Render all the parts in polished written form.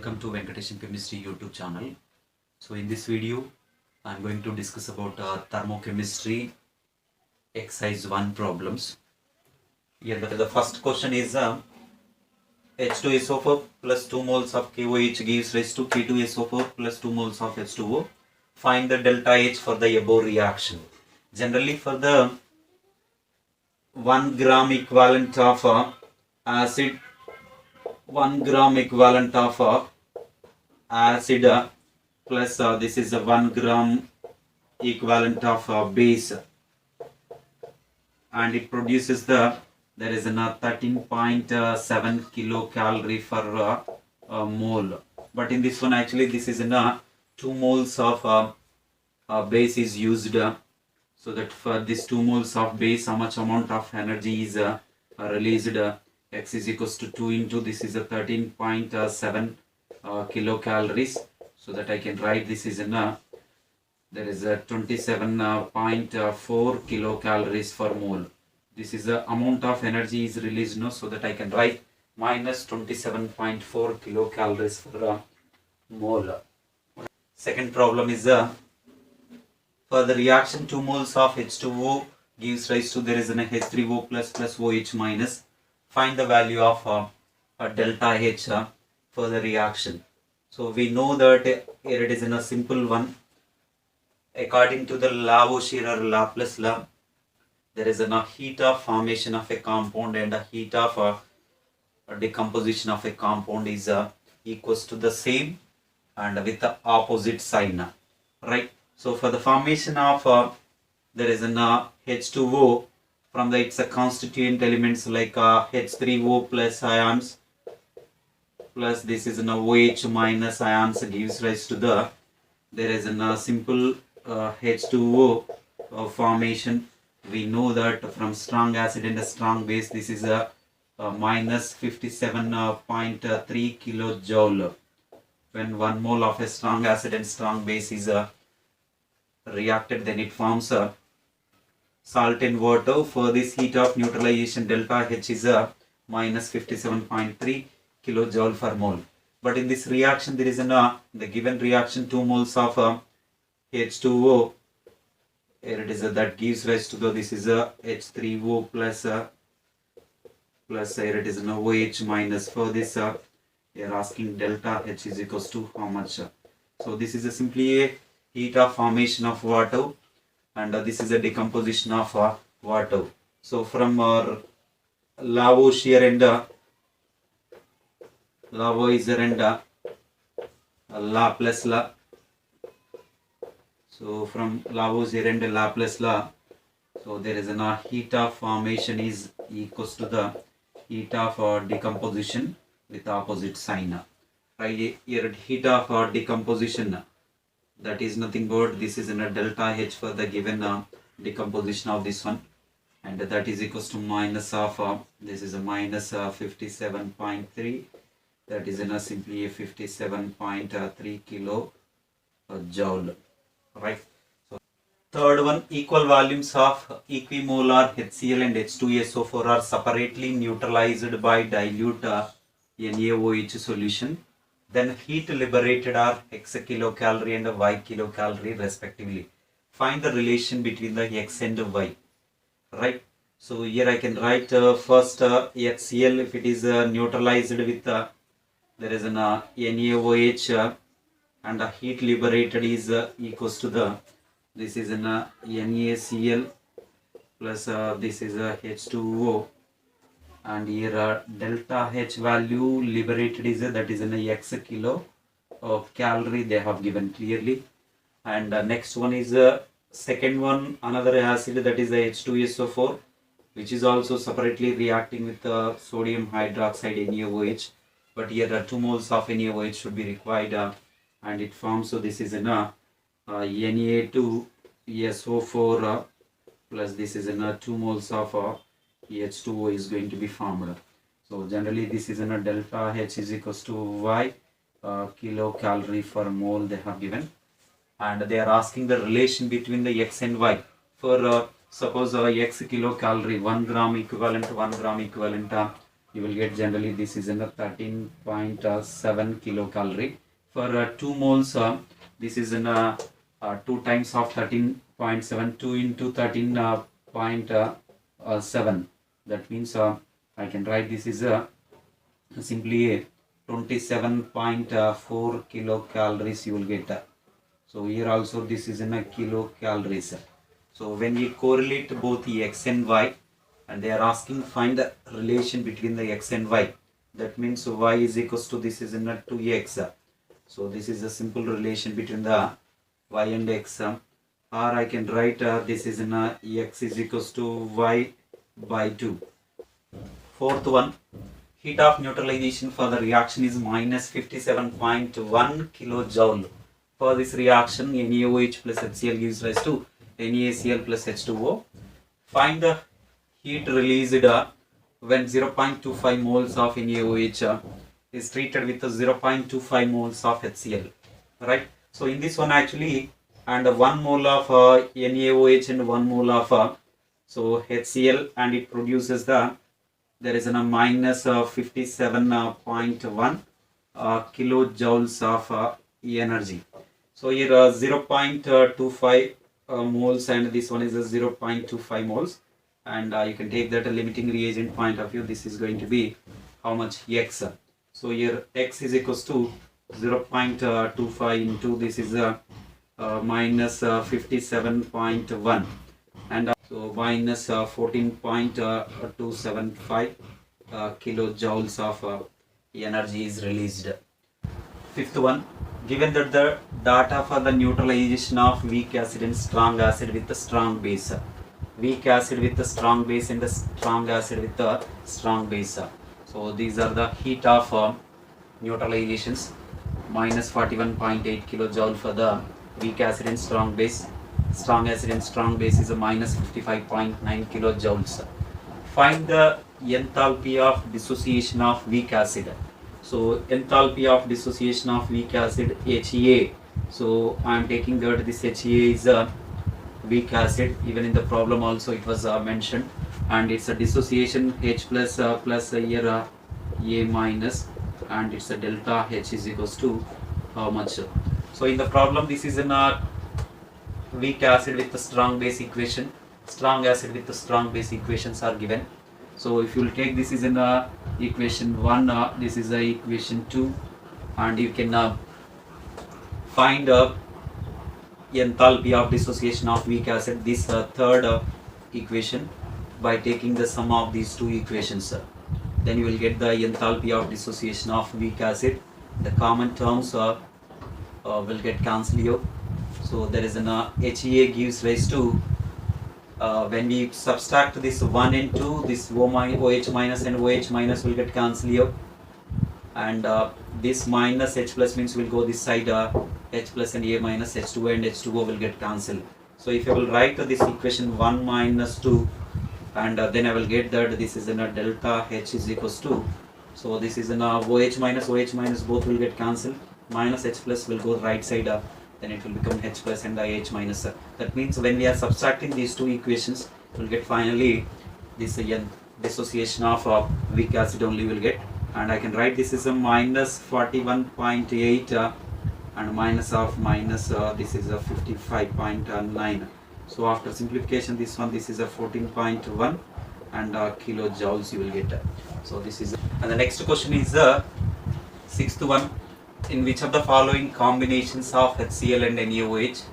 Welcome to Venkatesham Chemistry YouTube channel. So in this video, I am going to discuss about thermochemistry exercise 1 problems. Here the first question is H2SO4 plus 2 moles of KOH gives rise to K2SO4 plus 2 moles of H2O. Find the delta H for the above reaction. Generally for the 1 gram equivalent of acid, 1 gram equivalent of acid plus this is a 1 gram equivalent of base, and it produces there is a 13.7 kilocalorie per mole. But in this one actually this is 2 moles of base is used, so that for this 2 moles of base how much amount of energy is released. X is equals to 2 into this is a 13.7 kilocalories, so that I can write this is there is a 27.4 kilocalories per mole. This is the amount of energy is released, so that I can write minus 27.4 kilocalories per mole. Second problem is for the reaction 2 moles of H2O gives rise to there is an H3O plus OH minus. Find the value of delta H for the reaction. So we know that here it is in a simple one. According to the Lavoisier or Laplace law, there is a heat of formation of a compound and a heat of decomposition of a compound is equals to the same and with the opposite sign, right? So for the formation of there is an H2O, from the its constituent elements like H3O plus ions plus this is an OH minus ions gives rise to there is a simple H2O formation. We know that from strong acid and a strong base this is a minus 57.3 kilojoule. When 1 mole of a strong acid and strong base is reacted, then it forms a salt and water. For this heat of neutralization, delta H is minus 57.3 kilojoule per mole. But in this reaction there is the given reaction 2 moles of H2O. Here it is that gives rise to this is H3O plus here it is OH minus. For this we are asking delta H is equals to how much. So this is simply a heat of formation of water, and this is a decomposition of water. So from Lavoisier and Laplace law. So from Lavoisier and Laplace law, so there is a heat of formation is equals to the heat of decomposition with opposite sign. Right here heat of decomposition, that is nothing but this is in a delta H for the given decomposition of this one, and that is equals to minus of this is a minus 57.3, that is in a simply a 57.3 kilo joule, right? So third one, equal volumes of equimolar HCl and H2SO4 are separately neutralized by dilute NaOH solution. Then heat liberated are X kilocalorie and Y kilocalorie respectively. Find the relation between the X and Y, right? So here I can write first HCl, if it is neutralized with there is an NaOH and heat liberated is equals to the this is an NaCl plus this is H2O, and here delta H value liberated is that is in X kilo of calorie they have given clearly. And next one is second one, another acid, that is the H2SO4, which is also separately reacting with sodium hydroxide NaOH, but here 2 moles of NaOH should be required and it forms. So this is Na2SO4 plus this is 2 moles of H2O is going to be formed. So generally this is delta H is equals to Y kilocalorie per mole they have given, and they are asking the relation between the X and Y. For suppose X kilocalorie, 1 gram equivalent you will get generally this is in a 13.7 kilocalorie. For 2 moles, this is in a 2 times of 13.7, 2 into 13.7. That means I can write this is simply a 27.4 kilocalories you will get. So here also this is in a kilocalories. So when we correlate both the x and y, and they are asking find the relation between the x and y, that means y is equals to this is in a 2x. So this is a simple relation between the y and x, or I can write this is in a x is equals to y by 2. Fourth one, heat of neutralization for the reaction is minus 57.1 kilojoule. For this reaction, NaOH plus HCl gives rise to NaCl plus H2O. Find the heat released when 0.25 moles of NaOH is treated with 0.25 moles of HCl. Right? So in this one actually, and 1 mole of NaOH and 1 mole of so HCl, and it produces there is a minus 57.1 kilojoules of energy. So here 0.25 moles, and this one is a 0.25 moles, and you can take that a limiting reagent point of view. This is going to be how much x. So here x is equals to 0.25 into this is minus 57.1, and so minus 14.275 kilojoules of energy is released. Fifth one, given that the data for the neutralization of weak acid and strong acid with a strong base, weak acid with a strong base and the strong acid with a strong base. So these are the heat of neutralizations. Minus 41.8 kilojoule for the weak acid and strong base. Strong acid and strong base is a minus 55.9 kilojoules. Find the enthalpy of dissociation of weak acid. So enthalpy of dissociation of weak acid, HEA. So I am taking that this HEA is a weak acid. Even in the problem also it was mentioned, and it's a dissociation H plus plus here A minus, and it's a delta H is equals to how much. So in the problem this is in a weak acid with the strong base equation, strong acid with the strong base equations are given. So if you will take this is in equation 1, this is equation 2, and you can find enthalpy of dissociation of weak acid, this third equation, by taking the sum of these two equations. Then you will get the enthalpy of dissociation of weak acid. The common terms will get cancelled here. So there is an HEA gives rise to when we subtract this 1 and 2, this OH minus and OH minus will get cancelled here, and this minus H plus means will go this side, H plus and A minus, H2O and H2O will get cancelled. So if I will write this equation 1 minus 2, and then I will get that this is in a delta H is equals to, so this is in OH minus both will get cancelled, minus H plus will go right side up, then it will become H plus and H minus. That means when we are subtracting these two equations, we will get finally this dissociation of weak acid only will get, and I can write this is a minus 41.8 and minus of minus this is a 55.9. So after simplification this is a 14.1 and kilojoules you will get. So this is, and the next question is the sixth one. In which of the following combinations of HCl and NaOH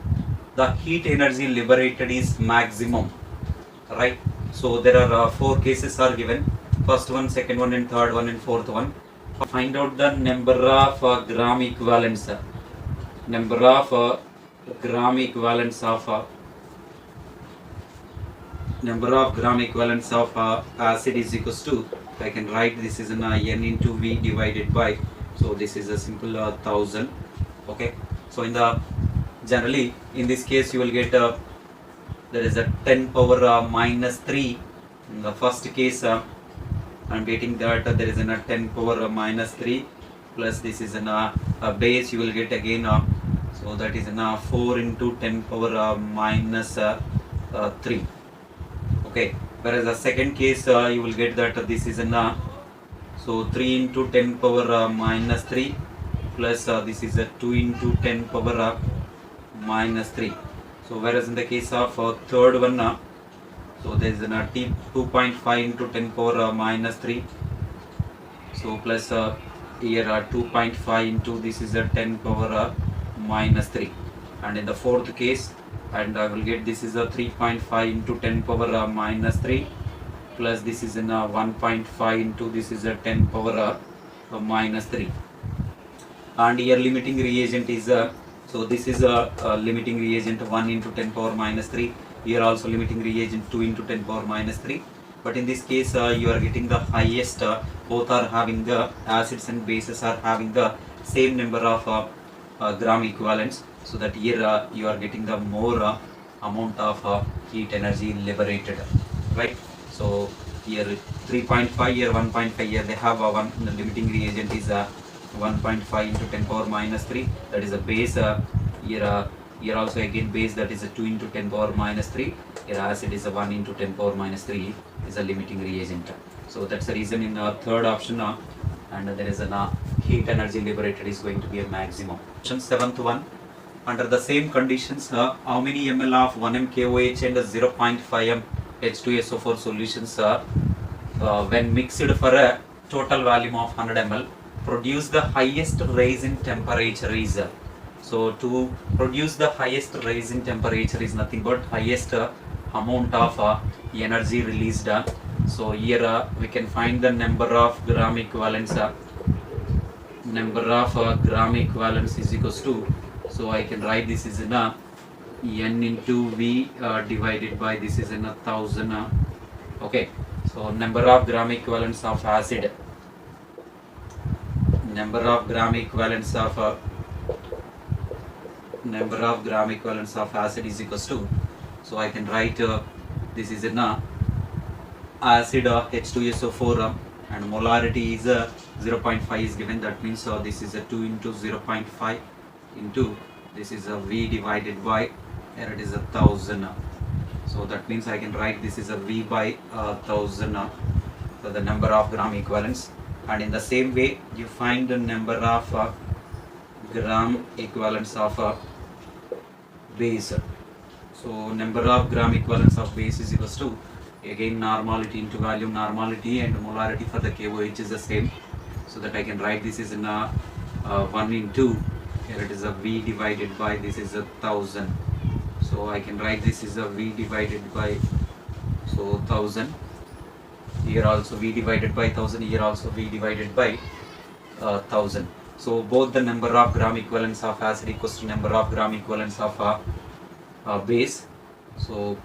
the heat energy liberated is maximum? Right. So there are 4 cases are given. First one, second one, and third one, and fourth one. Find out the number of gram equivalents. Number of gram equivalents of acid is equals to, I can write this is an N into V divided by, so this is a simple 1000. Okay, so in the generally in this case you will get there is a 10 power minus 3. In the first case I am getting that there is a 10 power minus 3 plus this is a base you will get again, so that is 4 into 10 power minus 3. Okay, whereas the second case you will get that this is So 3 into 10 power minus 3 plus this is a 2 into 10 power minus 3. So whereas in the case of third one, so there is an t 2.5 into 10 power minus 3. So plus here 2.5 into this is a 10 power minus 3. And in the fourth case, and I will get this is a 3.5 into 10 power minus 3 plus this is in 1.5 into this is a 10 power minus 3. And here limiting reagent is so this is a limiting reagent 1 into 10 power minus 3. Here also limiting reagent 2 into 10 power minus 3. But in this case you are getting the highest, both are having the acids and bases are having the same number of gram equivalents, so that here you are getting the more amount of heat energy liberated, right? So here 3.5, here 1.5, here they have one, the limiting reagent is 1.5 into 10 power minus 3, that is a base. Here also again base, that is a 2 into 10 power minus 3. Here acid is a 1 into 10 power minus 3 is a limiting reagent. So that's the reason in the third option and there is a heat energy liberated is going to be a maximum. Option 7th one, under the same conditions how many ml of 1m KOH and 0.5 m H2SO4 solutions when mixed for a total volume of 100 ml produce the highest rise in temperature is so to produce the highest rise in temperature is nothing but highest amount of energy released. So here we can find the number of gram equivalents. Number of gram equivalents is equals to, so I can write this is in a n into V divided by this is in 1000. Okay, so number of gram equivalents of acid, number of gram equivalents of acid is equals to, so I can write this is in acid H2SO4 and molarity is 0.5 is given, that means this is a 2 into 0.5 into this is a V divided by, here it is 1000. So that means I can write this is a V by 1000 for the number of gram equivalents. And in the same way you find the number of gram equivalents of base. So number of gram equivalents of base is equals to, again normality into volume, normality and molarity for the KOH is the same, so that I can write this is in 1 into, here it is a V divided by this is 1000. So I can write this is a V divided by, so 1000, here also V divided by 1000, here also V divided by 1000. So both the number of gram equivalents of acid equals to number of gram equivalents of base. So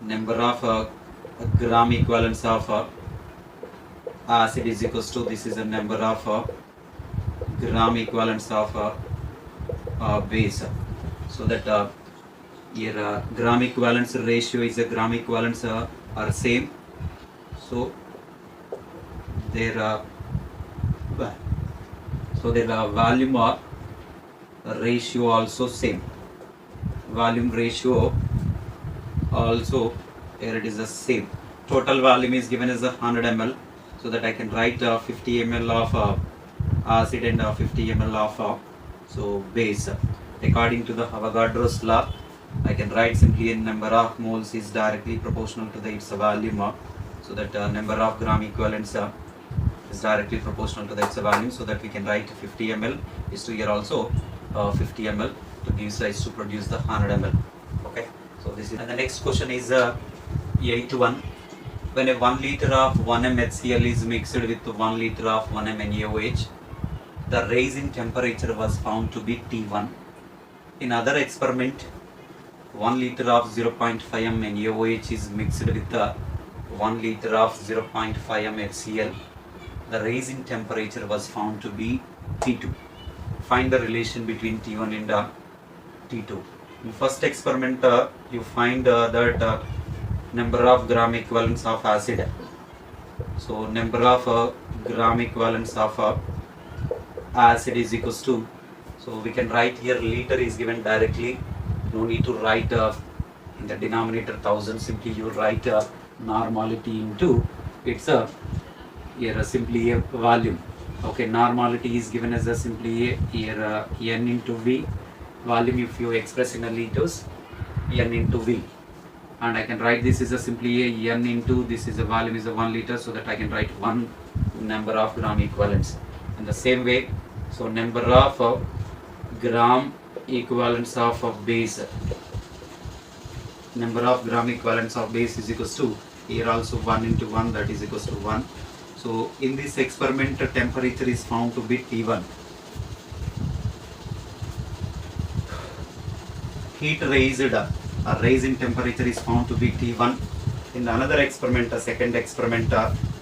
number of gram equivalents of acid is equals to, this is the number of gram equivalents of base. So that here gram equivalence ratio is a gram equivalents are same, so their volume ratio also same, volume ratio also here it is the same. Total volume is given as 100 ml, so that I can write 50 ml of acid and 50 ml of so base. According to the Avogadro's law, I can write simply a number of moles is directly proportional to the its volume, so that number of gram equivalents is directly proportional to the its volume, so that we can write 50 ml is to here also 50 ml to give rise to produce the 100 ml. Okay, so this is, and the next question is 8.1. When a 1 liter of 1m HCl is mixed with 1 liter of 1m NaOH, the rise in temperature was found to be T1. In other experiment, 1 liter of 0.5 m NaOH is mixed with 1 liter of 0.5 m HCl. The rise in temperature was found to be T2. Find the relation between T1 and T2. In first experiment, you find that number of gram equivalents of acid. So number of gram equivalents of acid is equals to, so we can write here liter is given directly, no need to write in the denominator 1000, simply you write normality into it's a here simply a volume. Okay, normality is given as a simply a here n into v. Volume if you express in a liters, n into v. And I can write this is a simply a n into this is a volume is a 1 liter, so that I can write one number of gram equivalents. In the same way, so number of gram equivalents of base, number of gram equivalents of base is equals to here also 1 into 1, that is equals to 1. So in this experiment temperature is found to be T1. Heat raised, a rise in temperature is found to be T1. In another experiment, a second experiment,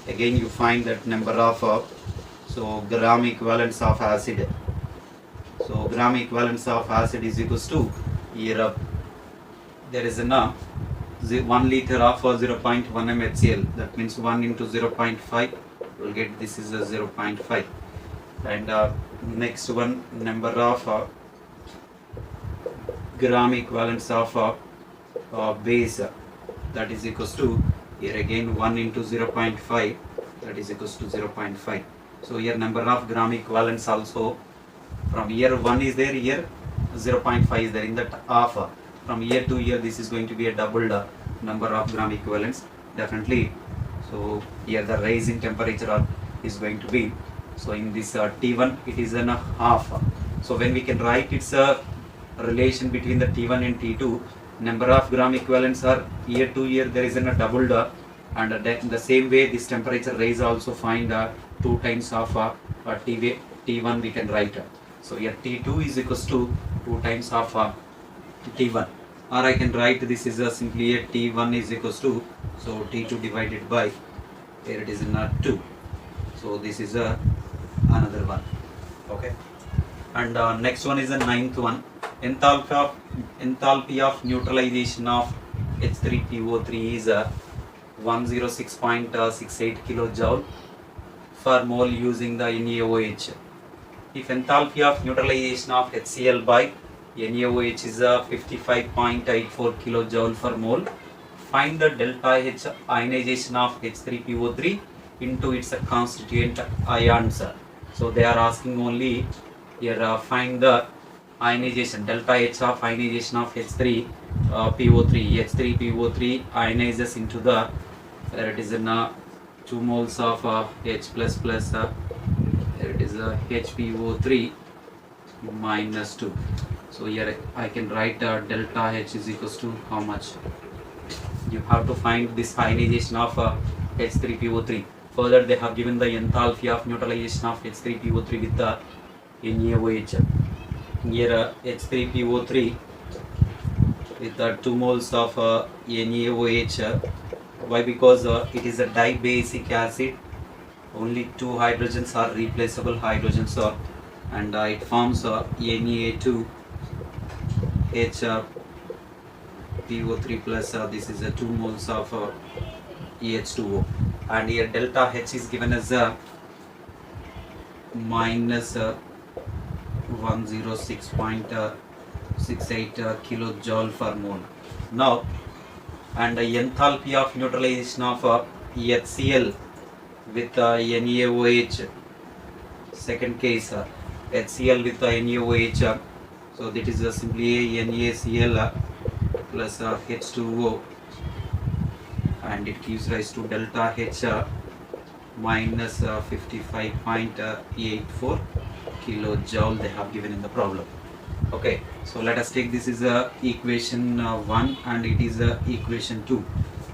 again you find that number of so gram equivalents of acid. So gram equivalents of acid is equals to here there is an 1 liter of 0.1 mHCl, that means 1 into 0.5 will get this is a 0.5. And next one, number of gram equivalents of base, that is equals to here again 1 into 0.5, that is equals to 0.5. So here number of gram equivalents also from here 1 is there, here 0.5 is there, in that half from year to year this is going to be a doubled number of gram equivalents definitely. So here the rise in temperature is going to be, so in this T1 it is an half. So when we can write it's a relation between the T1 and T2, number of gram equivalents are year to year there is a doubled, and in the same way this temperature rise also find 2 times of T1 we can write. So here T2 is equals to 2 times of T1, or I can write this is simply a T1 is equals to, so T2 divided by, here it is in 2. So this is another one. Okay, and next one is the ninth one. Enthalpy of neutralization of H3PO3 is 106.68 kilojoule per mole using the NaOH. If enthalpy of neutralization of HCl by NaOH is 55.84 kilojoule per mole, find the delta H ionization of H3PO3 into its constituent ions. So they are asking only here find the ionization, delta H of ionization of H3PO3. H3PO3 ionizes into the, there it is in 2 moles of H plus plus, there it is HPO3 minus 2. So here I can write delta H is equals to how much? You have to find this ionization of H3PO3. Further they have given the enthalpy of neutralization of H3PO3 with the NaOH. Here H3PO3 with 2 moles of NaOH. Why? Because it is a dibasic acid. Only 2 hydrogens are replaceable hydrogens, and it forms Na2 H PO3 plus this is 2 moles of EH2O, and here delta H is given as minus 106.68 kilojoule per mole. Now, and the enthalpy of neutralization of HCl with NaOH, second case HCl with NaOH, so that is simply a NaCl plus H2O, and it gives rise to delta H minus 55.84 kilojoule they have given in the problem. Okay, so let us take this is equation 1 and it is equation 2.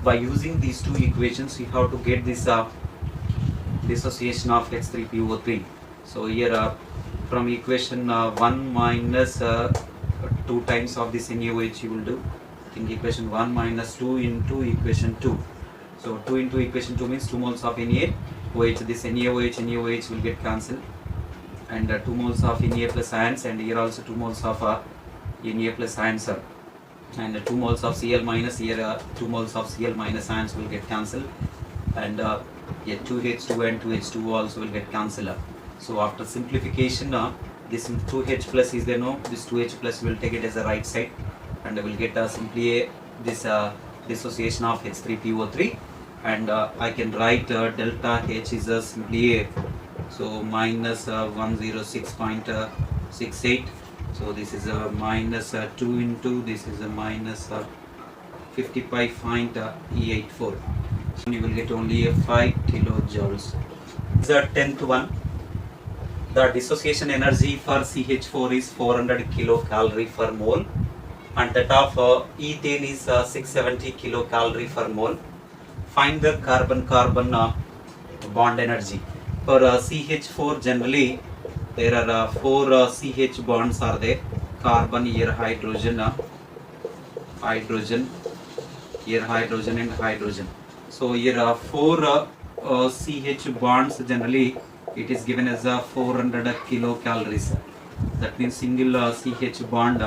By using these two equations we have to get this dissociation of H3PO3. So here from equation 1 minus 2 times of this NaOH you will do. I think equation 1 minus 2 into equation 2. So 2 into equation 2 means 2 moles of NaOH. This NaOH will get cancelled, and 2 moles of Na plus ions, and here also 2 moles of Na plus ions, and 2 moles of Cl minus, here 2 moles of Cl minus ions will get cancelled, and here 2H2 and 2H2 also will get cancelled. So after simplification, this 2H plus is there, no, this 2H plus will take it as a right side, and we will get simply this dissociation of H3PO3, and I can write delta H is simply A. So minus 106.68. So this is a minus 2 into this is a minus 55.84. So you will get only a 5 kilojoules. The 10th one, the dissociation energy for CH4 is 400 kilocalorie per mole, and that of ethane is 670 kilocalorie per mole. Find the carbon-carbon bond energy. For CH4 generally there are 4 CH bonds are there. Carbon, here hydrogen, hydrogen, here hydrogen and hydrogen. So here are 4 CH bonds. Generally it is given as 400 kilocalories. That means single CH bond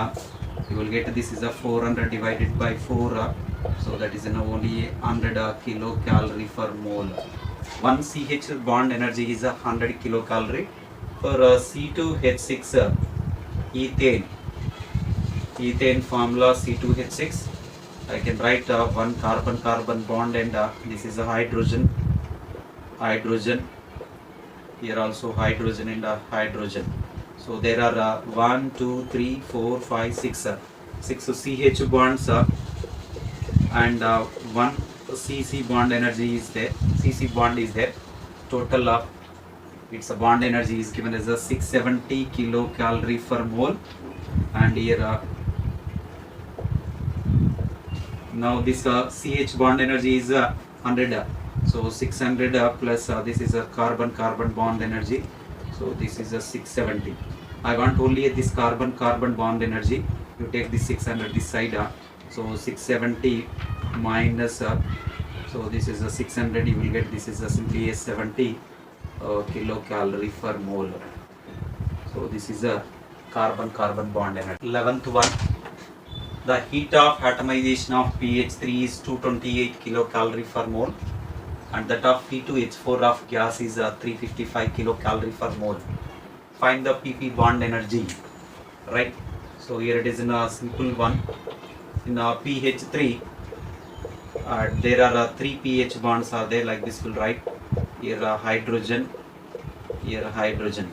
you will get this is a 400 divided by 4, so that is only 100 kilocalorie per mole. One CH bond energy is 100 kilocalorie. For C2H6 ethane formula C2H6, I can write one carbon-carbon bond, and this is a hydrogen, here also hydrogen and hydrogen. So there are 1, 2, 3, 4, 5, 6 CH bonds and one CC bond energy is there. CC bond is there. Total of its bond energy is given as a 670 kilocalorie per mole, and here now this CH bond energy is 100. So 600 plus this is a carbon-carbon bond energy. So this is a 670. I want only this carbon-carbon bond energy. You take this 600 this side. So 670 minus. So this is a 600. You will get this is a simply a 70 kilocalorie per mole. So this is a carbon-carbon bond energy. 11th one. The heat of atomization of pH3 is 228 kilocalorie per mole, and that of P2H4 of gas is 355 kilocalorie per mole. Find the pp bond energy, right? So here it is in a simple one. In pH3 there are 3 pH bonds are there, like this will write here hydrogen, here hydrogen.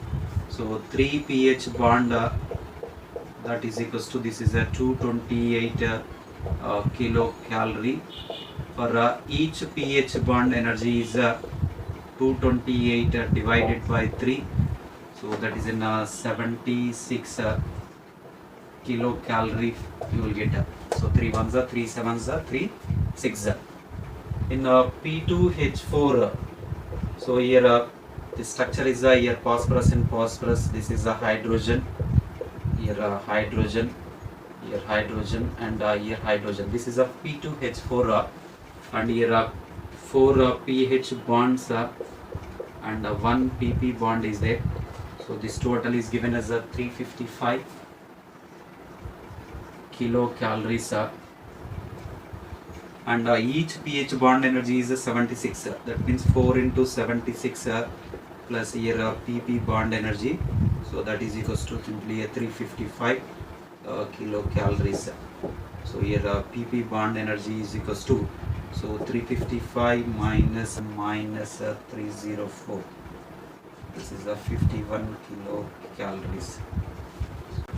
So 3 pH bond that is equals to this is a 228 kilocalorie. For each pH bond energy is 228 divided by 3, so that is in 76 kilocalorie you will get. So 3 ones are 3 sevens are 3 6. In P2H4, so here the structure is here phosphorus and phosphorus. This is a hydrogen, here hydrogen, here hydrogen, and here hydrogen. This is a P2H4 and here 4 pH bonds and 1 pp bond is there. So this total is given as a 355 kilocalories and each pH bond energy is 76. That means 4 into 76 plus here pp bond energy. So that is equals to simply a 355 kilocalories. So here pp bond energy is equals to, so 355 minus 304. This is a 51 kilocalories.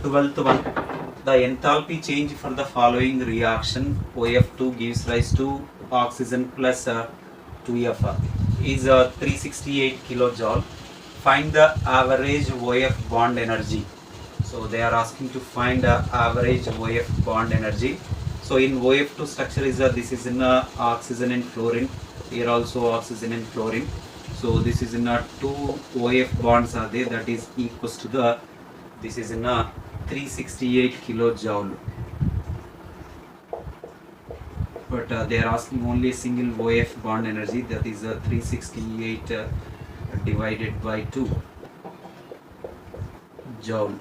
12th one, the enthalpy change for the following reaction OF2 gives rise to oxygen plus 2F is 368 kilojoule. Find the average OF bond energy. So they are asking to find average OF bond energy. So in OF2 structure is this is in oxygen and fluorine. Here also oxygen and fluorine. So this is in 2 OF bonds are there, that is equals to the, this is in 368 kilojoule. But they are asking only a single OF bond energy, that is 368 divided by 2 joule.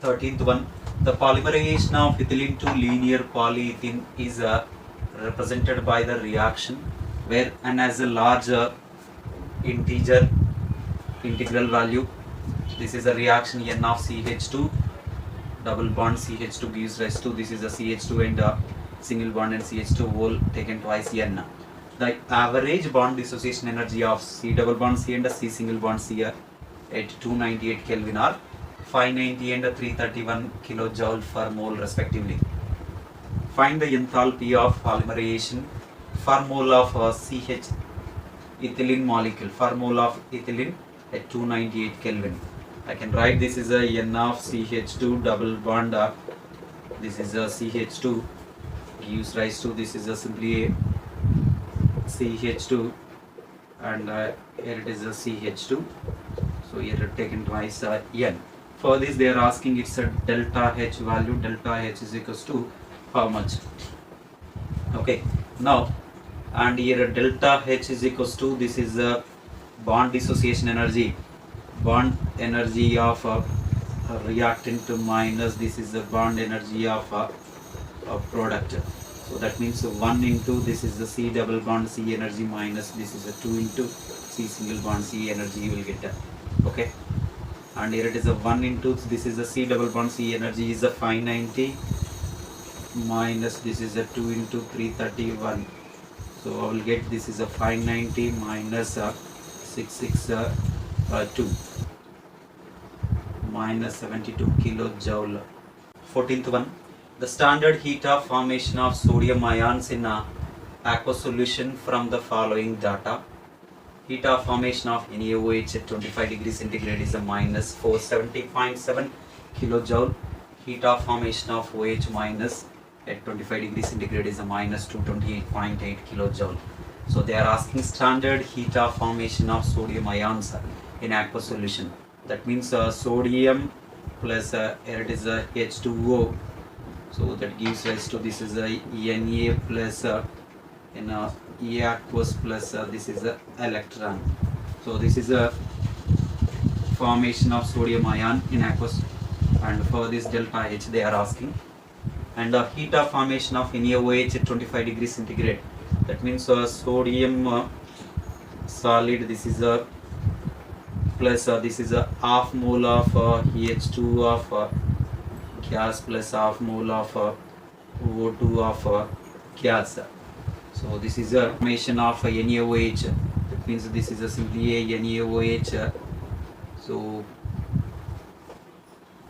13th one, the polymerization of ethylene to linear polyethylene is represented by the reaction where n has a larger integral value. This is a reaction n of CH2, double bond CH2 gives rise to, this is a CH2 and single bond and CH2 whole taken twice N. The average bond dissociation energy of C double bond C and C single bond C at 298 Kelvin are 590 and 331 kilojoule per mole respectively. Find the enthalpy of polymerization per mole of CH ethylene molecule, per mole of ethylene at 298 Kelvin. I can write this is a N of CH2 double bond. This is a CH2 gives rise to, this is a simply a CH2, and here it is a CH2. So here taken twice N. For this they are asking it's a delta H value. Delta H is equals to how much? Okay, now and here delta H is equals to, this is a bond dissociation energy, bond energy of a reactant minus this is the bond energy of a product. So that means 1 into this is the C double bond C energy minus this is a 2 into C single bond C energy you will get. Okay, and here it is a 1 into this is the C double bond C energy is a 590 minus this is a 2 into 331. So I will get this is a 590 minus 662 minus 72 kilojoule. 14th one, the standard heat of formation of sodium ions in aqueous solution from the following data. Heat of formation of NaOH at 25 degrees centigrade is a minus 470.7 kilojoule. Heat of formation of OH minus at 25 degrees centigrade is a minus 228.8 kilojoule. So they are asking standard heat of formation of sodium ions in aqueous solution. That means sodium plus here it is a H2O. So that gives rise to this is a Na plus in E aqueous plus this is a electron. So this is a formation of sodium ion in aqueous, and for this delta H they are asking. And heat of formation of NaOH at 25 degrees centigrade. That means sodium solid, this is a plus this is a half mole of H2 of gas plus half mole of O2 of gas. So this is a formation of NaOH. That means this is a simply a NaOH. So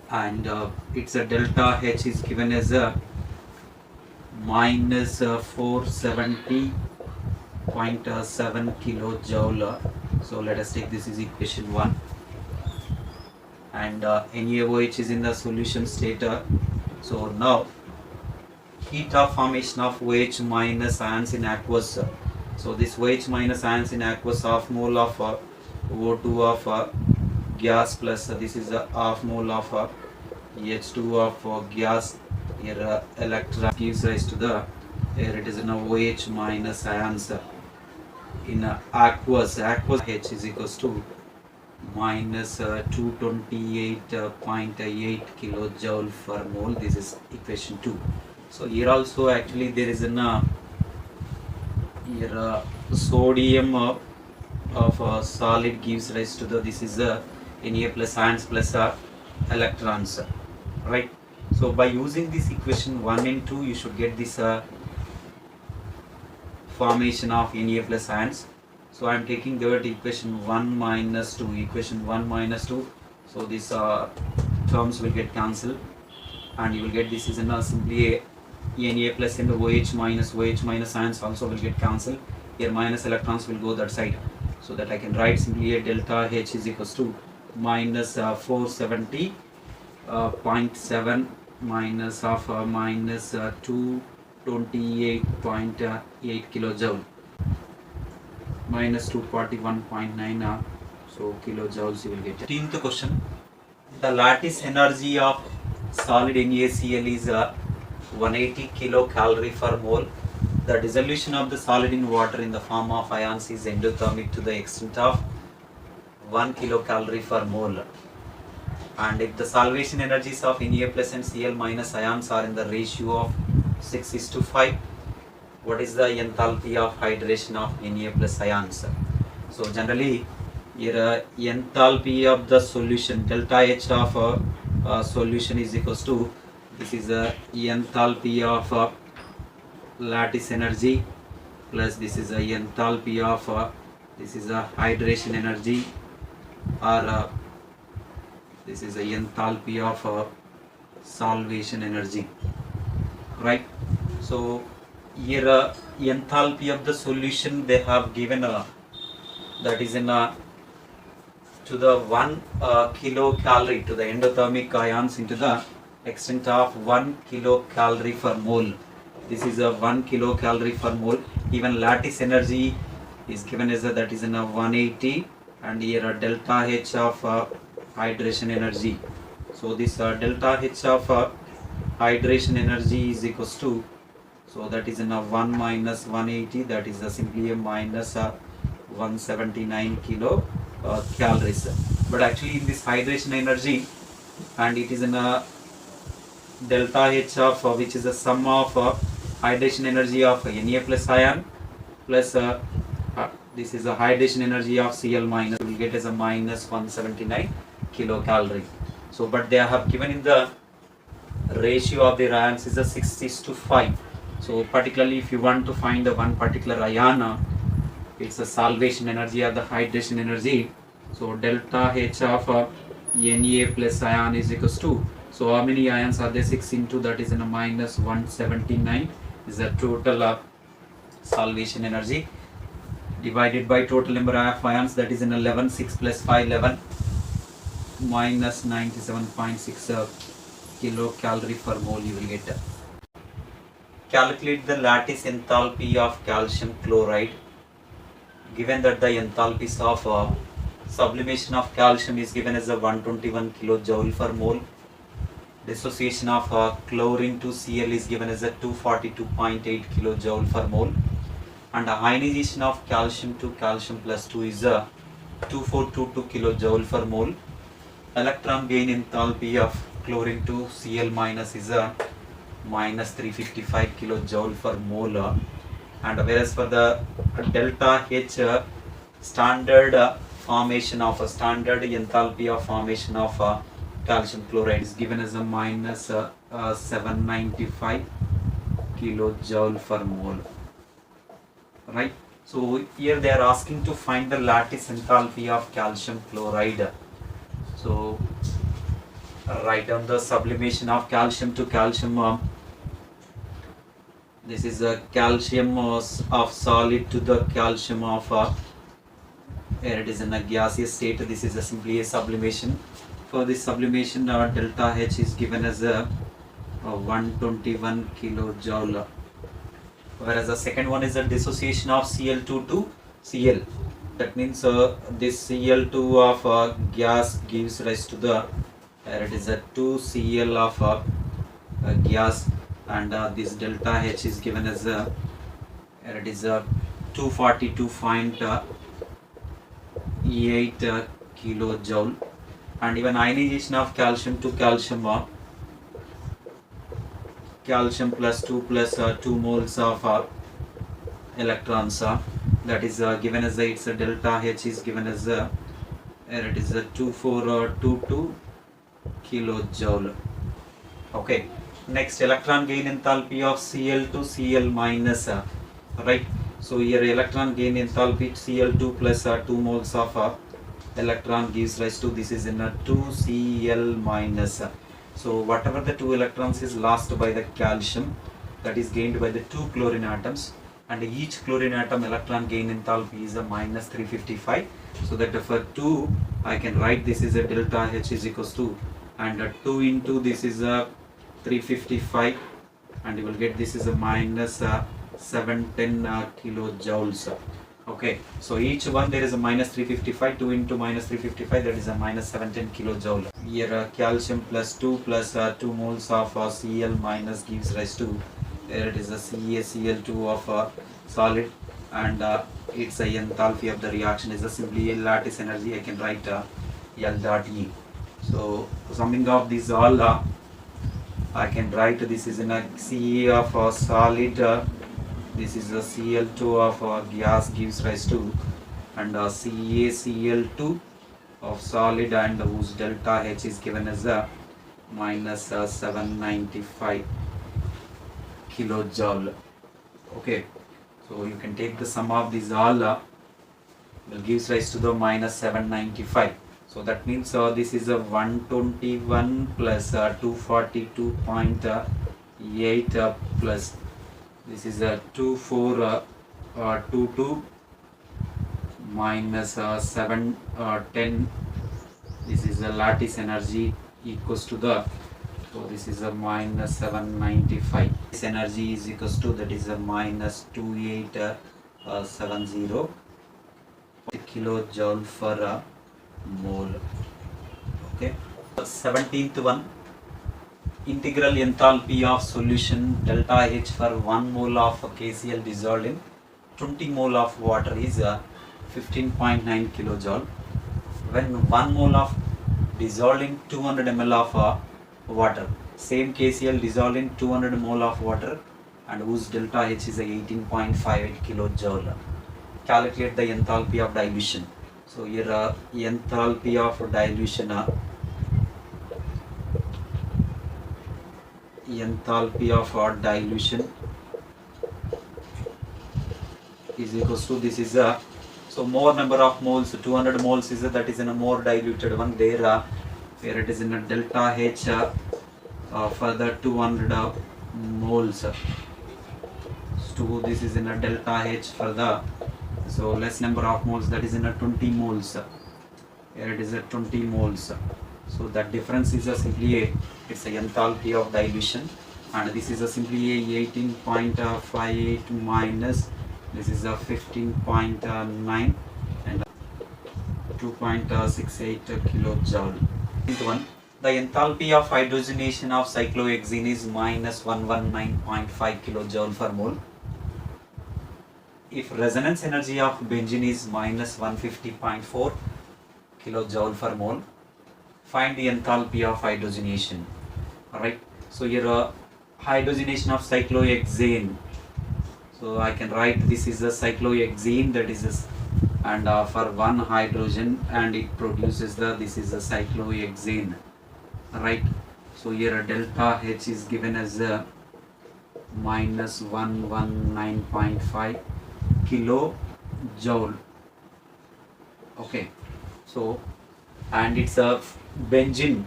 and it's a delta H is given as a minus 470.7 kilojoule. So let us take this is equation 1, and NaOH is in the solution state. So now heat of formation of OH minus ions in aqueous. So this OH minus ions in aqueous, half mole of O2 of gas plus this is a half mole of H2 of gas. Here electron gives rise to the, here it is in a OH minus ions in aqueous. Aqueous H is equals to minus 228.8 kilojoule per mole. This is equation 2. So here also actually there is an here sodium of solid gives rise to the, this is Na plus ions plus electrons, right? So by using this equation 1 and 2 you should get this formation of Na plus ions. So I am taking that equation 1 minus 2, equation 1 minus 2. So these terms will get cancelled, and you will get this is in simply Na plus and OH minus ions also will get cancelled. Here minus electrons will go that side. So that I can write simply a delta H is equals to minus 470.7 minus of minus 228.8 kilojoule minus 241.9 so kilojoules you will get. 15th question, the lattice energy of solid NaCl is 180 kilocalorie per mole. The dissolution of the solid in water in the form of ions is endothermic to the extent of 1 kilocalorie per mole. And if the solvation energies of Na plus and Cl minus ions are in the ratio of 6:5, what is the enthalpy of hydration of Na plus ions? So generally here enthalpy of the solution, delta H of solution is equals to, this is the enthalpy of lattice energy plus this is a enthalpy of this is a hydration energy, or this is a enthalpy of solvation energy, right? So here enthalpy of the solution they have given that is in to the 1 kilocalorie to the endothermic ions into the extent of 1 kilocalorie per mole. This is a 1 kilocalorie per mole. Even lattice energy is given as that is in a 180, and here a delta H of hydration energy. So this delta H of hydration energy is equals to, so that is in a 1 minus 180, that is simply a minus 179 kilo calories. But actually in this hydration energy, and it is in a delta H of which is the sum of hydration energy of Na plus ion plus this is a hydration energy of Cl minus, we will get as a minus 179 kilocalorie. So but they have given in the ratio of the ions is a 6:5. So particularly if you want to find the one particular ion, it's a salvation energy or the hydration energy. So delta H of Na plus ion is equals to, so how many ions are there? 6 into that is in a minus 179 is the total salvation energy divided by total number of ions, that is in 11. 6 plus 5 11 minus 97.6 kilocalorie per mole you will get. Calculate the lattice enthalpy of calcium chloride. Given that the enthalpies of sublimation of calcium is given as a 121 kilojoule per mole, dissociation of chlorine to Cl is given as a 242.8 kilojoule per mole, and ionization of calcium to calcium plus 2 is a 2422 kilojoule per mole. Electron gain enthalpy of chlorine to Cl minus is a minus 355 kilojoule per mole, and whereas for the delta H standard formation of a standard enthalpy of formation of calcium chloride is given as a minus 795 kilojoule per mole, right? So here they are asking to find the lattice enthalpy of calcium chloride. So write down the sublimation of calcium to calcium. This is a calcium of solid to the calcium of here it is in a gaseous state. This is simply a sublimation. For this sublimation, delta H is given as a 121 kilojoule. Whereas the second one is a dissociation of Cl2 to Cl. That means this Cl2 of gas gives rise to the it is a 2Cl of gas, and this delta H is given as a it is a 242.8 kilojoule, and even ionization of calcium to calcium calcium plus 2 plus 2 moles of electrons that is given as its delta H is given as it is a 2422 kilojoule. Okay, next electron gain enthalpy of Cl to Cl minus right. So here electron gain enthalpy Cl2 plus 2 moles of electron gives rise to, this is in a 2Cl minus. So whatever the 2 electrons is lost by the calcium, that is gained by the 2 chlorine atoms, and each chlorine atom electron gain enthalpy is a minus 355. So that for 2 I can write this is a delta H is equals to, and 2 into this is a 355, and you will get this is a minus 710 kilojoules. Okay, so each one there is a minus 355, 2 into minus 355, that is a minus 710 kilojoule. Here calcium plus 2 plus 2 moles of Cl minus gives rise to, there it is a CaCl2 of solid, and its enthalpy of the reaction is simply a lattice energy. I can write L dot E. So summing of these all, I can write this is in a Ca of solid, this is a Cl2 of gas gives rise to, and CaCl2 of solid, and whose delta H is given as a minus 795 kilojoule. Okay, so you can take the sum of these all will gives rise to the minus 795. So that means this is a 121 plus 242.8 plus this is a 2422 minus 710. This is the lattice energy equals to the, so this is a minus 795. This energy is equals to, that is a minus 2870 kilojoule per mole. Okay. 17th one, integral enthalpy of solution delta H for 1 mole of KCl dissolved in 20 mole of water is 15.9 kilojoule. When 1 mole of dissolved in 200 ml of water, same KCl dissolved in 200 mole of water and whose delta H is 18.58 kilojoule. Calculate the enthalpy of dilution. So here enthalpy of dilution is equals to, this is a, so more number of moles, 200 moles is that is in a more diluted one there, where it is in a delta H for the 200 moles. So this is in a delta H for the, so less number of moles, that is in a 20 moles. Here it is a 20 moles. So that difference is simply a, it's a enthalpy of dilution, and this is simply a 18.58 minus, this is a 15.9 and 2.68 kilojoule. One, the enthalpy of hydrogenation of cyclohexene is minus 119.5 kilojoule per mole. If resonance energy of benzene is minus 150.4 kilojoule per mole, find the enthalpy of hydrogenation. Alright, so here hydrogenation of cyclohexane. So I can write this is a cyclohexane, that is a, and for one hydrogen and it produces the, this is a cyclohexane. Right, so here delta H is given as a minus 119.5 kilojoule. Okay, so and it's a benzene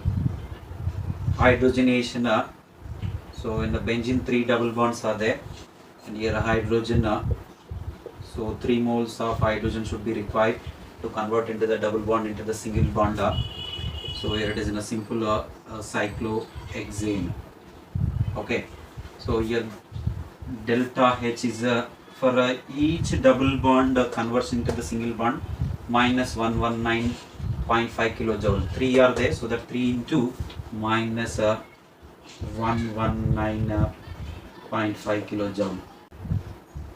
hydrogenation. So in the benzene 3 double bonds are there, and here a hydrogen. So 3 moles of hydrogen should be required to convert into the double bond into the single bond. So here it is in a simple cyclohexane. Okay, so here delta H is for each double bond converts into the single bond minus 119.5 kilojoule. 3 are there, so that 3 into minus 119.5 kilojoule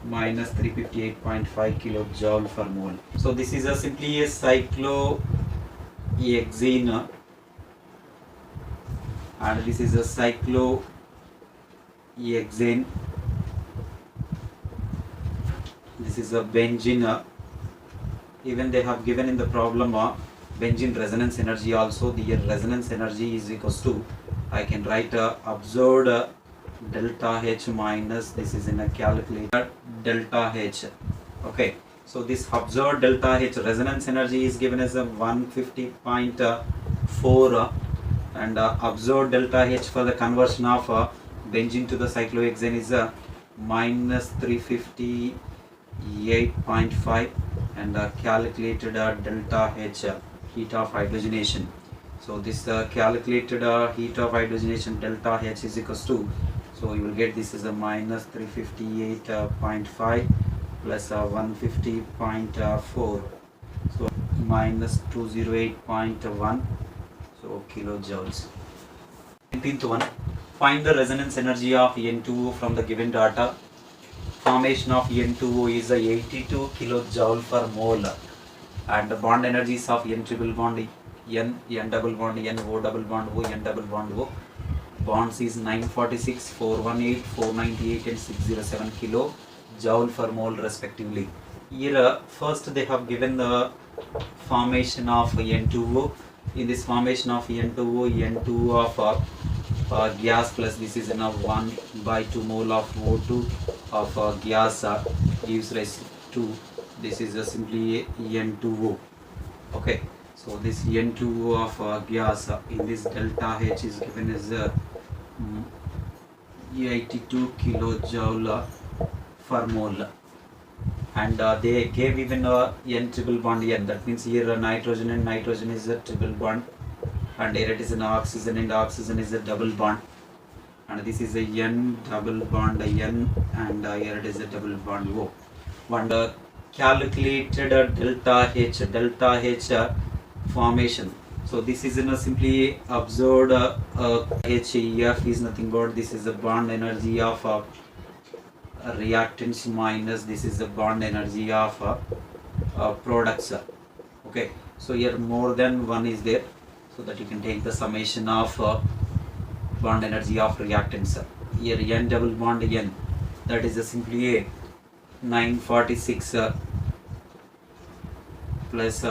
minus 358.5 kilojoule per mole. So this is simply a cyclohexane and this is a cyclohexane. This is a benzene. Even they have given in the problem benzene resonance energy also. The resonance energy is equals to, I can write absorbed delta H minus, this is in a calculator, delta H. Okay, so this absorbed delta H resonance energy is given as a 150.4 and absorbed delta H for the conversion of benzene to the cyclohexane is minus 358.5 and calculated delta H heat of hydrogenation. So this calculated heat of hydrogenation delta H is equals to, so you will get this is a minus 358.5 plus 150.4, so minus 208.1, so kilojoules. 19th one, find the resonance energy of N2O from the given data. Formation of N2O is 82 kilojoule per mole and the bond energies of N triple bond N, N double bond N, O double bond O, N double bond O. Bonds is 946, 418, 498 and 607 kilojoule per mole respectively. Here first they have given the formation of N2O. In this formation of N2O, N2 of gas plus this is 1/2 mole of O2 of gas gives rise to, this is simply N2O. Okay, so this N2O of gas in this delta H is given as 82 kilojoule per mole, and they gave even N triple bond N. That means here nitrogen and nitrogen is a triple bond, and here it is an oxygen and oxygen is a double bond, and this is a N double bond N, and here it is a double bond O. And calculated delta H formation. So this is simply observed HEF is nothing but this is the bond energy of reactants minus this is the bond energy of products. Okay, so here more than one is there, so that you can take the summation of bond energy of reactants. Here N double bond N, that is simply a 946 plus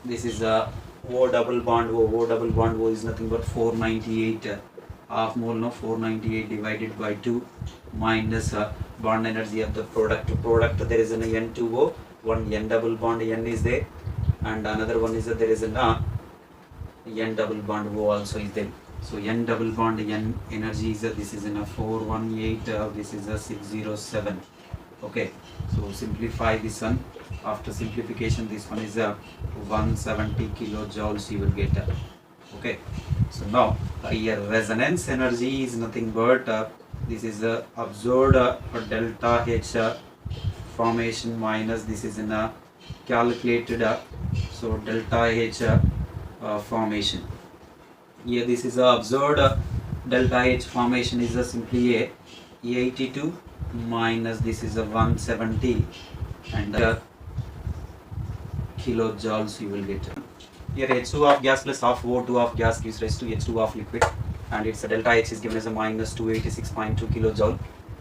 this is a O double bond O double bond O is nothing but 498 half mole, no, 498 divided by 2 minus bond energy of the product. To product there is an N2O, one N double bond N is there, and another one is there is an N double bond O also is there. So N double bond N energy is this is in a 418, this is a 607. Okay, so simplify this one. After simplification, this one is 170 kilojoules you will get. Okay, so now here resonance energy is nothing but this is absorbed delta H formation minus this is in a calculated so delta H formation. Here this is absorbed delta H formation is simply a 82 minus this is a 170, and kilojoules you will get. Here H2 of gas plus half O2 of gas gives rise to H2 of liquid, and its delta H is given as a minus 286.2 kilojoule.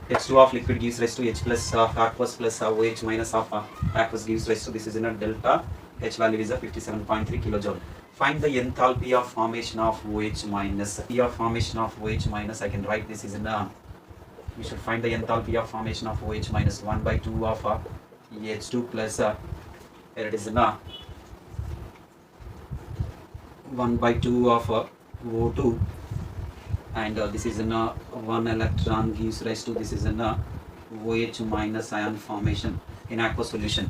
H2 of liquid gives rise to H plus half aqueous plus OH minus half aqueous gives rise to this is in a delta H value is a 57.3 kilojoule. Find the enthalpy of formation of OH minus. P of formation of OH minus, I can write this is in a, we should find the enthalpy of formation of OH minus 1 by 2 of H2 plus here it is in a 1 by 2 of O2, and this is in a 1 electron gives rise to this is in a OH minus ion formation in aqueous solution.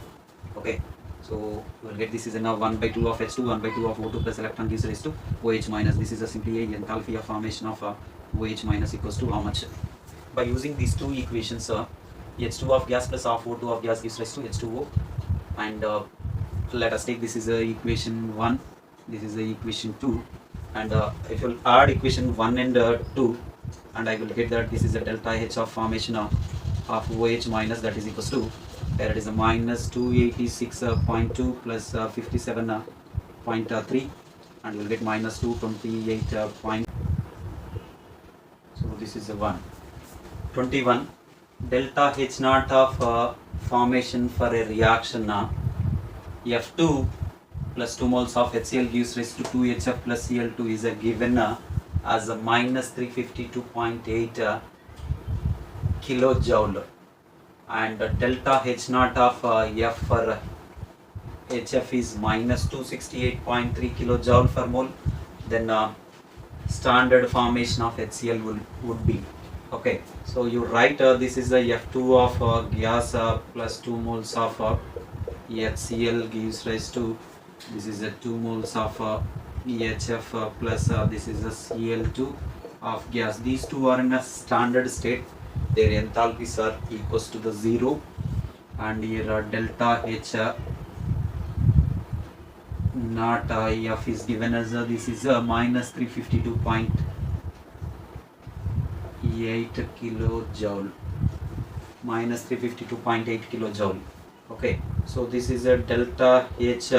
Okay, so we will get this is in a 1 by 2 of H2, 1 by 2 of O2 plus electron gives rise to OH minus. This is a simply a enthalpy of formation of OH minus equals to how much? By using these two equations, H2 of gas plus half O2 of gas gives rise to H2O, and let us take this is equation 1, this is equation 2, and if you will add equation 1 and 2, and I will get that this is a delta H of formation of OH minus, that is equals to, here it is a minus 286.2 plus 57.3, and you will get minus 228. So this is a 1. 21. Delta H naught of formation for a reaction F2 plus 2 moles of HCl gives rise to 2HF plus Cl2 is given as a minus 352.8 kilojoule, and delta H naught of F for HF is minus 268.3 kilojoule per mole. Then standard formation of HCl would be, okay, so you write this is the F2 of gas plus 2 moles of HCl gives rise to this is a 2 moles of EHF plus this is a Cl2 of gas. These two are in a standard state, their enthalpies are equals to the 0, and here delta H naught F is given as this is minus 352.8 kilojoule, minus 352.8 kilojoule. Okay, so this is a delta H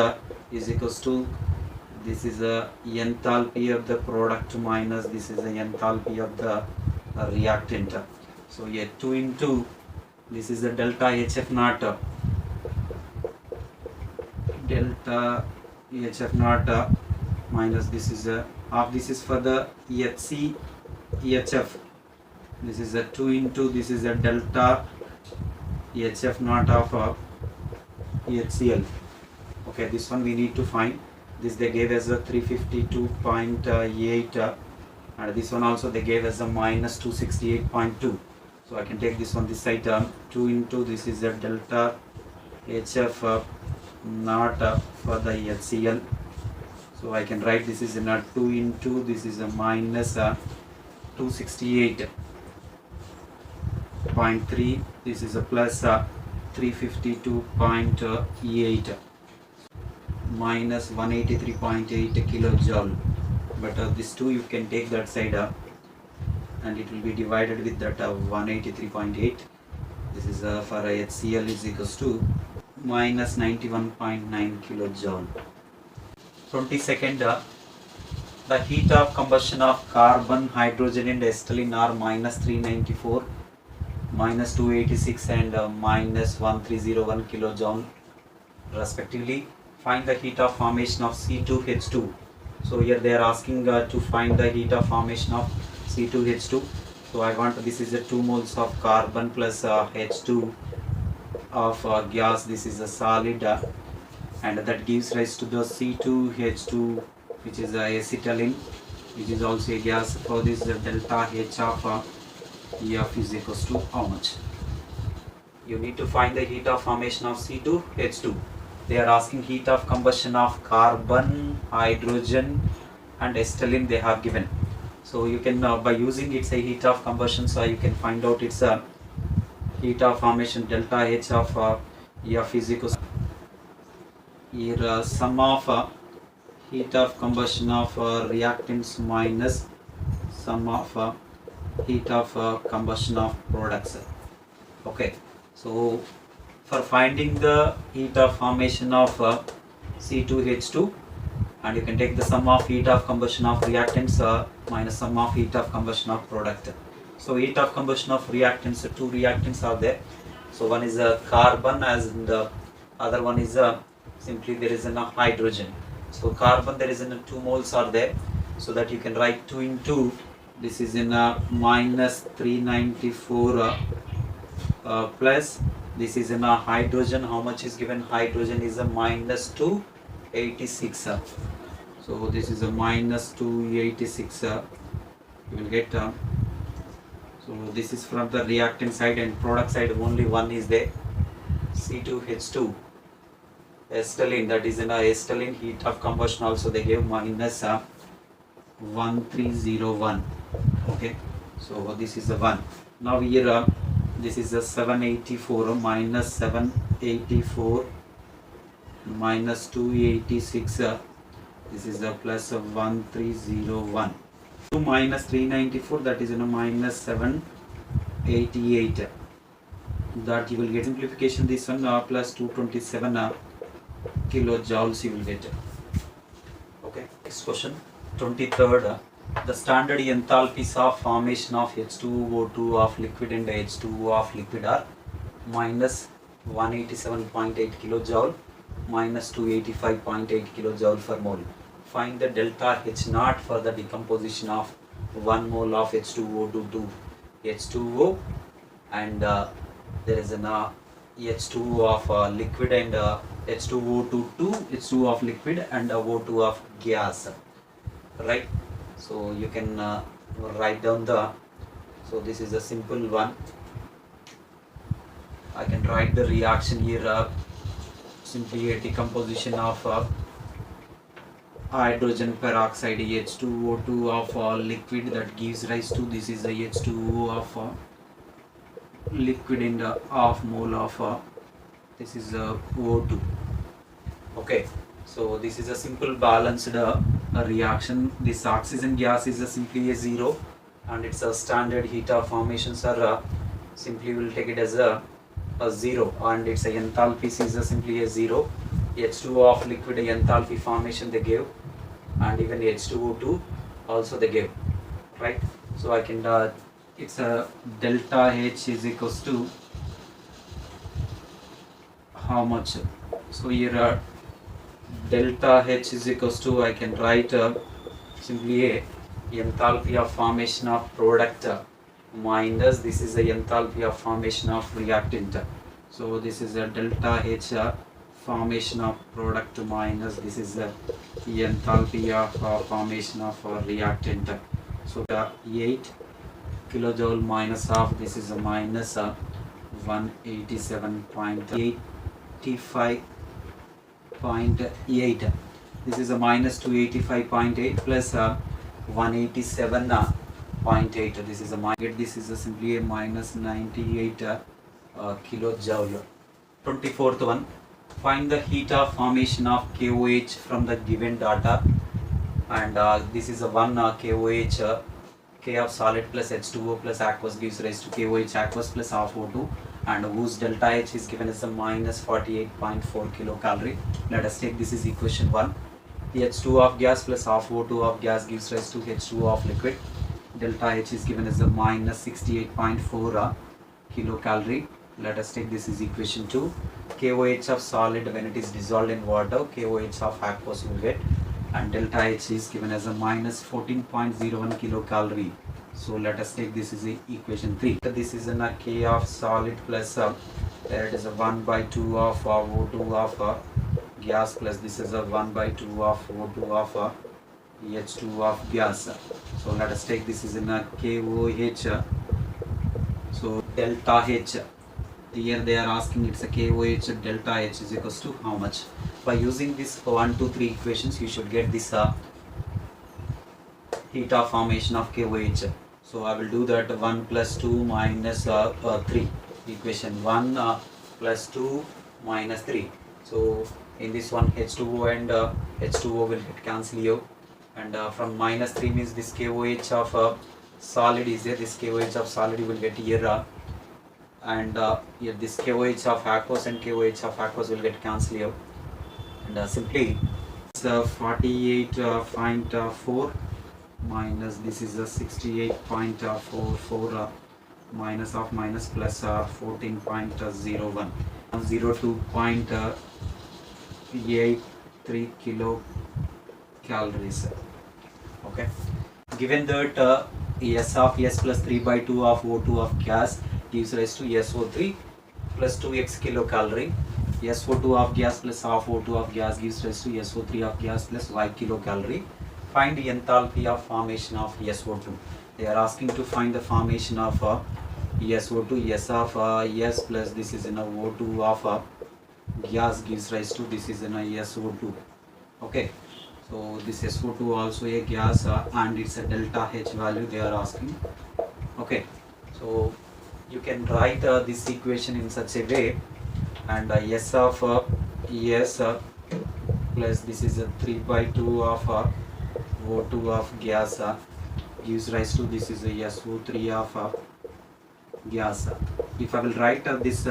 is equals to this is a enthalpy of the product minus this is a enthalpy of the reactant. So here 2 into this is a delta HF naught, delta HF naught minus this is a half, this is for the EHC EHF, this is a 2 into this is a delta HF naught of HCl. Okay, this one we need to find. This they gave as a 352.8 and this one also they gave as a minus 268.2. So I can take this one this side 2 into this is a delta HF naught for the HCl. So I can write this is a 2 into this is a minus 268.3. This is a plus 352.8 minus 183.8 kilojoule. But this 2 you can take that side and it will be divided with that 183.8. This is for HCl is equals to minus 91.9 kilojoule. 22nd, the heat of combustion of carbon, hydrogen and acetylene are minus 394, minus 286 and minus 1301 kilojoule respectively. Find the heat of formation of C2H2. So here they are asking to find the heat of formation of C2H2. So I want this is a 2 moles of carbon plus H2 of gas. This is a solid and that gives rise to the C2H2 which is acetylene, which is also a gas. For this delta H of EF is equals to how much? You need to find the heat of formation of C2H2. They are asking heat of combustion of carbon, hydrogen and acetylene they have given. So you can by using its a heat of combustion, so you can find out its heat of formation delta H of EF is equals to here sum of heat of combustion of reactants minus sum of heat of combustion of products. Okay, so for finding the heat of formation of C2H2, and you can take the sum of heat of combustion of reactants minus sum of heat of combustion of product. So heat of combustion of reactants, 2 reactants are there. So one is carbon and the other one is simply there is a hydrogen. So carbon there is 2 moles are there, so that you can write 2 into this is in minus 394 plus this is in hydrogen. How much is given? Hydrogen is a minus 286. So this is a minus 286 you will get so this is from the reactant side, and product side only one is there, C2H2 acetylene, that is in acetylene heat of combustion also they gave minus 1301. Okay, so this is the one. Now here this is a 784 minus 784 minus 286 this is a plus of 1301. 2 minus 394 that is in a minus 788, that you will get simplification this one plus 227 kilojoules you will get. Okay, next question 23rd, the standard enthalpies of formation of H2O2 of liquid and H2O of liquid are minus 187.8 kilojoule minus 285.8 kilojoule per mole. Find the delta H naught for the decomposition of 1 mole of H2O2 to H2O, and there is an H2O of liquid and H2O2 to H2O of liquid and O2 of gas, right? So you can write down the, so this is a simple one. I can write the reaction here simply a decomposition of hydrogen peroxide H2O2 of liquid that gives rise to this is a H2O of liquid and half mole of this is O2. Okay, so this is a simple balanced reaction. This oxygen gas is simply a 0 and its standard heat of formations are simply will take it as a 0, and its enthalpies is simply a 0. H2O of liquid enthalpy formation they gave, and even H2O2 also they gave, right? So I can it's a delta H is equals to how much? So here delta H is equals to, I can write simply a enthalpy of formation of product minus this is the enthalpy of formation of reactant. So this is a delta H formation of product minus this is the enthalpy of formation of reactant. So 8 kilojoule minus half, this is a minus 187.85.8. This is a minus 285.8 plus 187.8. This is a minus. This is simply a minus 98 kilojoule. 24th one. Find the heat of formation of KOH from the given data. And this is a one KOH. K of solid plus H2O plus aqueous gives rise to KOH aqueous plus half O2, and whose delta H is given as a minus 48.4 kilocalorie. Let us take this is equation 1. H2 of gas plus half O2 of gas gives rise to H2O of liquid. Delta H is given as a minus 68.4 kilocalorie. Let us take this is equation 2. KOH of solid when it is dissolved in water, KOH of aqueous you will get, and delta H is given as a minus 14.01 kilocalorie. So let us take this is equation 3. This is a K of solid plus there it is a 1 by 2 of O2 of gas plus this is a 1 by 2 of O2 of H2 of gas. So let us take this is in a KOH. So delta H. Here they are asking it's a KOH delta H is equals to how much? By using this 1, 2, 3 equations, you should get this heat of formation of KOH. So I will do that 1 plus 2 minus 3. Equation 1 plus 2 minus 3. So in this one H2O and H2O will get cancel here. And from minus 3 means this KOH of solid is there. This KOH of solid you will get here. And here this KOH of aqueous and KOH of aqueous will get cancelled here, and simply it's 48.4 minus this is a 68.44 minus of minus plus 14.01 02.83 kilocalories. Okay, given that S of S plus 3 by 2 of O2 of gas gives rise to SO3 plus 2x kilocalorie. SO2 of gas plus half O2 of gas gives rise to SO3 of gas plus y kilocalorie. Find the enthalpy of formation of SO2. They are asking to find the formation of SO2. S of S plus this is in a O2 of gas gives rise to this is in a SO2. Okay, so this SO2 also a gas and it's a delta H value they are asking. Okay, so you can write this equation in such a way, and S of S plus this is a 3 by 2 of O2 of gas gives rise to this is a SO3 of gas. If I will write this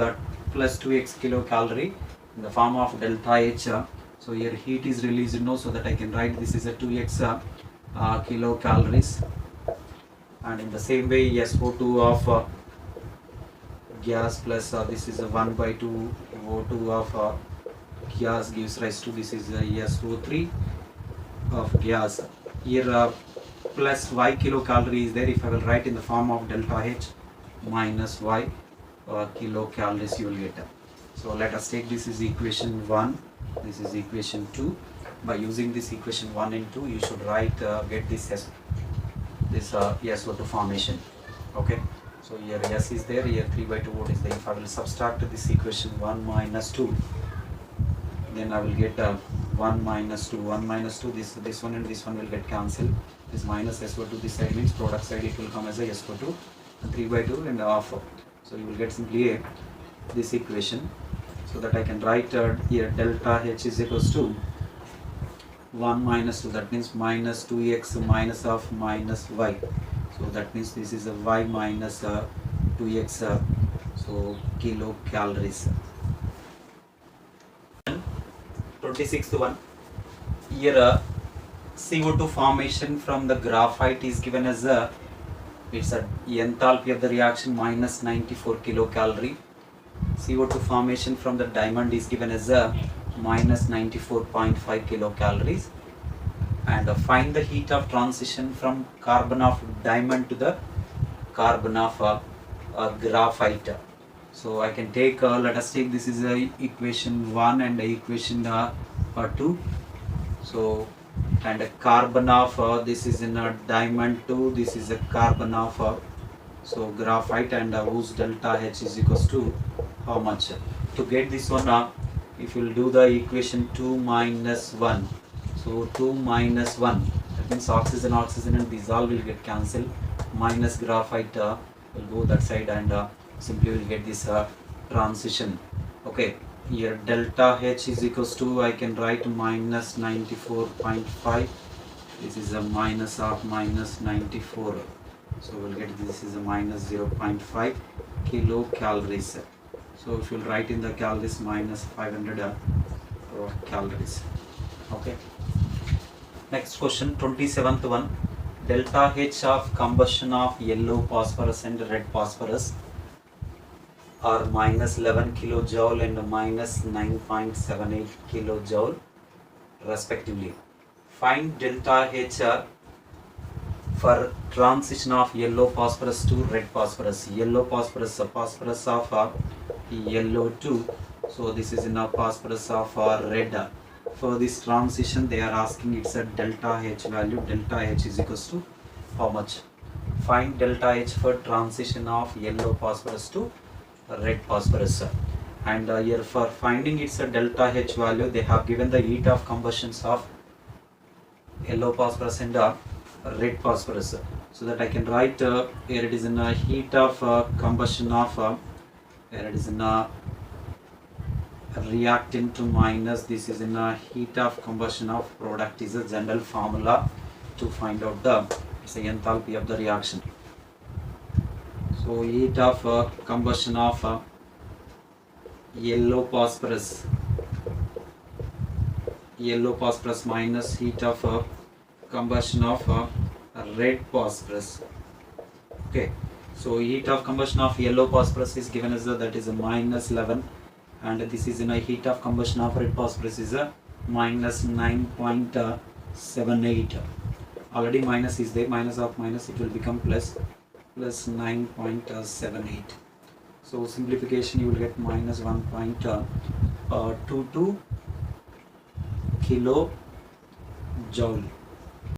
plus 2x kilocalorie in the form of delta H, so here heat is released no, so that I can write this is a 2x kilocalories, and in the same way SO2 of gas plus this is a 1 by 2 O2 of gas gives rise to this is a SO3 of gas. Here plus y kilocalorie is there. If I will write in the form of delta H minus y kilocalories you will get. So let us take this is equation 1, this is equation 2. By using this equation 1 and 2 you should write get this SO2 formation. Okay, so here S is there, here 3 by 2 what is there. If I will subtract this equation 1 minus 2, then I will get 1 minus 2, 1 minus 2, this one and this one will get cancelled. This minus SO2 this side means product side it will come as a SO2, and 3 by 2 and half. So you will get simply this equation, so that I can write here delta H is equals to 1 minus 2, that means minus 2x minus of minus y. So that means this is a y minus 2x, so kilocalories. 26th one. Here CO2 formation from the graphite is given as it's a enthalpy of the reaction minus 94 kilocalorie. CO2 formation from the diamond is given as minus 94.5 kilocalories. And find the heat of transition from carbon of diamond to the carbon of graphite. So I can take, let us take, this is equation 1 and equation 2. So, and a carbon of, this is in a diamond 2, this is a carbon of, so graphite, and whose delta H is equals to how much? To get this one, if you will do the equation 2 minus 1, so 2 minus 1, that means oxygen and these all will get cancelled, minus graphite will go that side, and simply will get this transition. Okay, here delta H is equals to, I can write minus 94.5, this is a minus of minus 94, so we'll get this is a minus 0.5 kilocalories. So if you'll write in the calories, minus 500 calories. Okay. Next question, 27th one. Delta H of combustion of yellow phosphorus and red phosphorus are minus 11 kilojoule and minus 9.78 kilojoule respectively. Find delta H for transition of yellow phosphorus to red phosphorus. Yellow phosphorus, phosphorus of yellow to, so this is in a phosphorus of red. For this transition they are asking its a delta H value. Delta H is equals to how much? Find delta H for transition of yellow phosphorus to red phosphorus. And here for finding its a delta H value, they have given the heat of combustions of yellow phosphorus and red phosphorus, so that I can write here it is in a heat of combustion of here it is in a reactant to minus, this is in a heat of combustion of product, is a general formula to find out the enthalpy of the reaction. So heat of combustion of yellow phosphorus minus heat of combustion of red phosphorus. Okay, so heat of combustion of yellow phosphorus is given as that is a minus 11, and this is in a heat of combustion of red phosphorus is a minus 9.78. Already minus is there, minus of minus it will become plus 9.78. So simplification you will get minus 1.22 kilojoule.